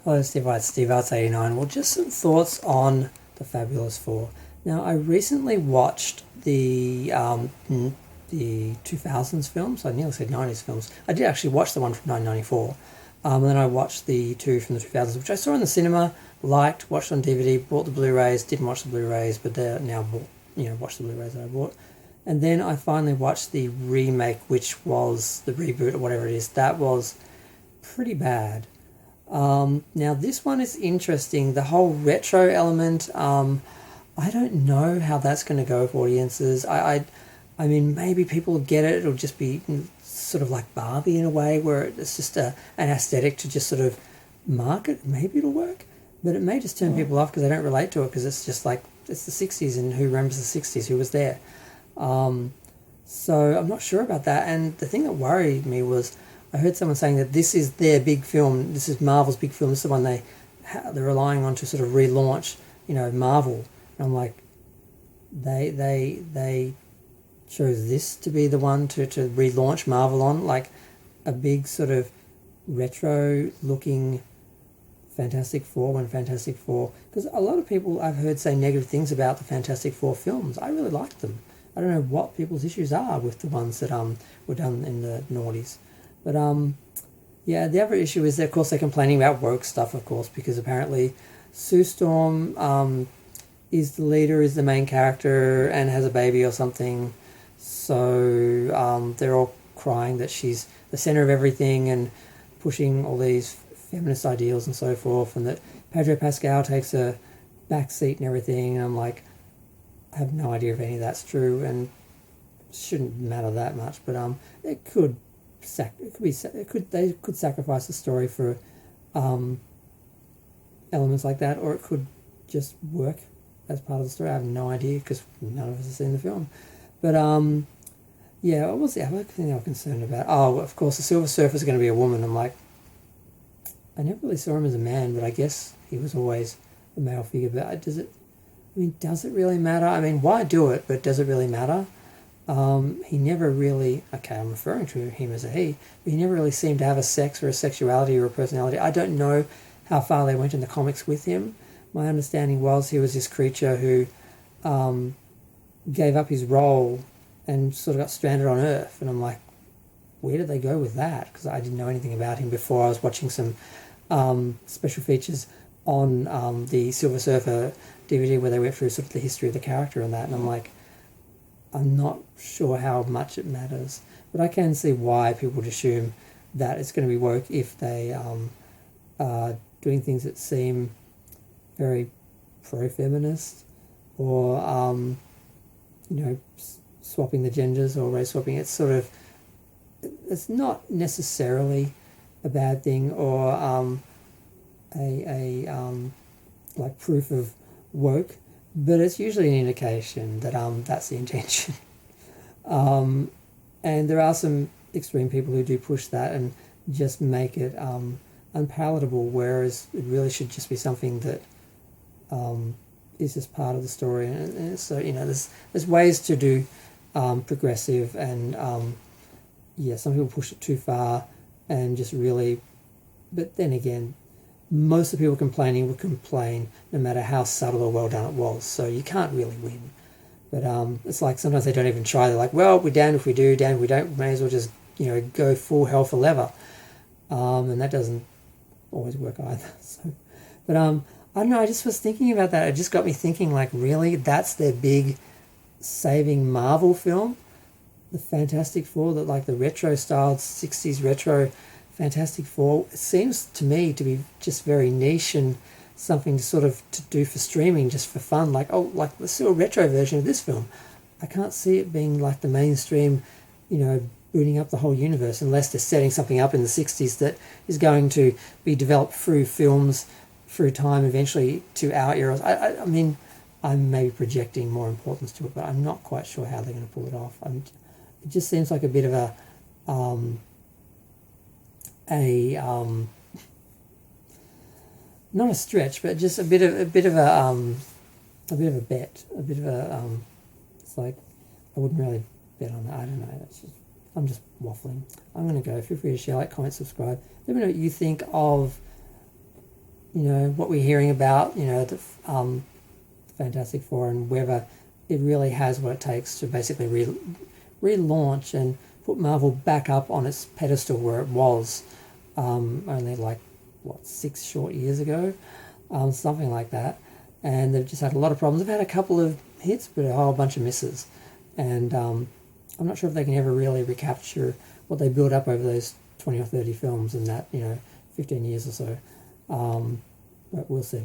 Hello, Steve White, Steve Arts 89. Well, just some thoughts on the Fabulous Four. Now, I recently watched the 2000s films. I nearly said 90s films. I did actually watch the one from 1994. And then I watched the two from the 2000s, which I saw in the cinema, liked, watched on DVD, bought the Blu-rays, didn't watch the Blu-rays, but they're now bought, watched the Blu-rays that I bought. And then I finally watched the remake, which was the reboot or whatever it is. That was pretty bad. Now this one is interesting. The whole retro element. I don't know how that's going to go with audiences. I mean, maybe people will get it. It'll just be sort of like Barbie in a way, where it's just an aesthetic to just sort of market. Maybe it'll work, but it may just turn people off because they don't relate to it, because it's just like it's the '60s, and who remembers the '60s? Who was there? So I'm not sure about that. And the thing that worried me was I heard someone saying that this is their big film. This is Marvel's big film. This is the one they're relying on to sort of relaunch, Marvel. And I'm like, they chose this to be the one to relaunch Marvel on, like a big sort of retro looking Fantastic Four, when Fantastic Four, because a lot of people I've heard say negative things about the Fantastic Four films. I really liked them. I don't know what people's issues are with the ones that were done in the noughties. But yeah, the other issue is that, of course, they're complaining about woke stuff, of course, because apparently Sue Storm is the leader, is the main character, and has a baby or something. So they're all crying that she's the center of everything and pushing all these feminist ideals and so forth, and that Pedro Pascal takes a back seat and everything. And I'm like, I have no idea if any of that's true, and shouldn't matter that much. But they could sacrifice the story for elements like that, or it could just work as part of the story. I have no idea, because none of us have seen the film. But yeah, what was the other thing they were concerned about? Oh, of course, the Silver Surfer is going to be a woman. I'm like, I never really saw him as a man, but I guess he was always a male figure. But does it really matter? I mean, why do it? But does it really matter? He never really, okay, I'm referring to him as a he, but he never really seemed to have a sex or a sexuality or a personality. I don't know how far they went in the comics with him. My understanding was he was this creature who gave up his role and sort of got stranded on Earth. And I'm like, where did they go with that? Because I didn't know anything about him before. I was watching some special features on the Silver Surfer DVD where they went through sort of the history of the character and that. And I'm like, I'm not sure how much it matters, but I can see why people would assume that it's going to be woke if they are doing things that seem very pro-feminist, or swapping the genders or race swapping. It's sort of, it's not necessarily a bad thing, or like proof of woke, but it's usually an indication that that's the intention. And there are some extreme people who do push that and just make it unpalatable, whereas it really should just be something that is just part of the story. And so there's ways to do progressive, and some people push it too far and just really. But then again, most of the people complaining will complain no matter how subtle or well done it was. So you can't really win. But it's like sometimes they don't even try. They're like, well, we're damned if we do, damned if we don't. We may as well just go full hell for leather, and that doesn't always work either. So, but I don't know. I just was thinking about that. It just got me thinking, like, really, that's their big saving Marvel film, the Fantastic Four, that like the retro styled '60s retro Fantastic Four. It seems to me to be just very niche and something to sort of to do for streaming, just for fun. Like, oh, like let's do a retro version of this film. I can't see it being like the mainstream, booting up the whole universe, unless they're setting something up in the '60s that is going to be developed through films, through time, eventually to our eras. I mean, I'm maybe projecting more importance to it, but I'm not quite sure how they're going to pull it off. It just seems like a bit of a not a stretch, but just a bit of a bet, it's like I wouldn't really bet on that. I don't know. I'm just waffling. I'm going to go. Feel free to share, like, comment, subscribe. Let me know what you think of what we're hearing about, the Fantastic Four and whether it really has what it takes to basically relaunch and put Marvel back up on its pedestal where it was only 6 short years ago, something like that. And they've just had a lot of problems. They've had a couple of hits, but a whole bunch of misses. And I'm not sure if they can ever really recapture what they built up over those 20 or 30 films in that, 15 years or so. But we'll see.